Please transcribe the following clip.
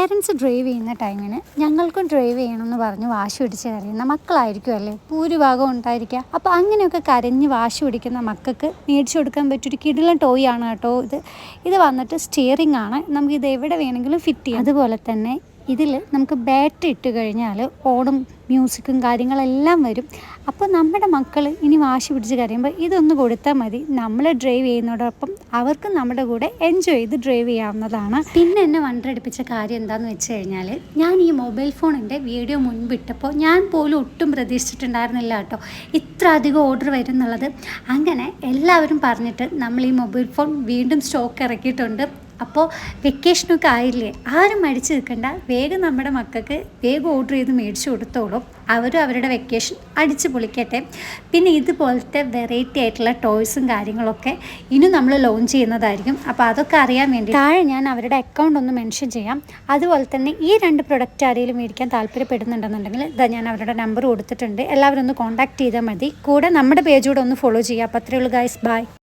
Parents drive ചെയ്യുന്ന ടൈമിന് ഞങ്ങൾക്കും ഡ്രൈവ് ചെയ്യണമെന്ന് പറഞ്ഞ് വാശി പിടിച്ച് കരയുന്ന മക്കളായിരിക്കുമല്ലേ ഭൂരിഭാഗം ഉണ്ടായിരിക്കുക. അപ്പോൾ അങ്ങനെയൊക്കെ കരഞ്ഞ് വാശി പിടിക്കുന്ന മക്കൾക്ക് മേടിച്ചു കൊടുക്കാൻ പറ്റിയൊരു കിടിലൻ ടോയ് ആണ് കേട്ടോ ഇത് വന്നിട്ട് സ്റ്റിയറിംഗ് ആണ്. നമുക്കിത് എവിടെ വേണമെങ്കിലും ഫിറ്റ് ചെയ്യാം. അതുപോലെ തന്നെ ഇതിൽ നമുക്ക് ബാറ്ററി ഇട്ട് കഴിഞ്ഞാൽ ഓടും, മ്യൂസിക്കും കാര്യങ്ങളെല്ലാം വരും. അപ്പോൾ നമ്മുടെ മക്കൾ ഇനി വാശി പിടിച്ച് കരയുമ്പോൾ ഇതൊന്ന് കൊടുത്താൽ മതി. നമ്മൾ ഡ്രൈവ് ചെയ്യുന്നതോടൊപ്പം അവർക്കും നമ്മുടെ കൂടെ എൻജോയ് ചെയ്ത് ഡ്രൈവ് ചെയ്യാവുന്നതാണ്. പിന്നെ എന്നെ വണ്ടടിപ്പിച്ച കാര്യം എന്താണെന്ന് വെച്ച് കഴിഞ്ഞാൽ, ഞാൻ ഈ മൊബൈൽ ഫോണിൻ്റെ വീഡിയോ മുൻപിട്ടപ്പോൾ ഞാൻ പോലും ഒട്ടും പ്രതീക്ഷിച്ചിട്ടുണ്ടായിരുന്നില്ല കേട്ടോ ഇത്ര അധികം ഓർഡർ വരും എന്നുള്ളത്. അങ്ങനെ എല്ലാവരും പറഞ്ഞിട്ട് നമ്മൾ ഈ മൊബൈൽ ഫോൺ വീണ്ടും സ്റ്റോക്ക് ഇറക്കിയിട്ടുണ്ട്. അപ്പോൾ വെക്കേഷനൊക്കെ ആയില്ലേ, ആരും മടിച്ച് നിൽക്കണ്ട, വേഗം നമ്മുടെ മക്കൾക്ക് വേഗം ഓർഡർ ചെയ്ത് മേടിച്ചു കൊടുത്തോളും. അവരും അവരുടെ വെക്കേഷൻ അടിച്ച് പൊളിക്കട്ടെ. പിന്നെ ഇതുപോലത്തെ വെറൈറ്റി ആയിട്ടുള്ള ടോയ്സും കാര്യങ്ങളൊക്കെ ഇനി നമ്മൾ ലോഞ്ച് ചെയ്യുന്നതായിരിക്കും. അപ്പോൾ അതൊക്കെ അറിയാൻ വേണ്ടി താഴെ ഞാൻ അവരുടെ അക്കൗണ്ട് ഒന്ന് മെൻഷൻ ചെയ്യാം. അതുപോലെ തന്നെ ഈ 2 പ്രൊഡക്റ്റ് ആരെങ്കിലും മേടിക്കാൻ താല്പര്യപ്പെടുന്നുണ്ടെന്നുണ്ടെങ്കിൽ ഇതാ ഞാൻ അവരുടെ നമ്പർ കൊടുത്തിട്ടുണ്ട്. എല്ലാവരും ഒന്ന് കോൺടാക്ട് ചെയ്താൽ മതി. കൂടെ നമ്മുടെ പേജ് കൂടെ ഒന്ന് ഫോളോ ചെയ്യുക. അപ്പോൾ അത്രയേ ഉള്ളൂ ഗൈസ്, ബൈ.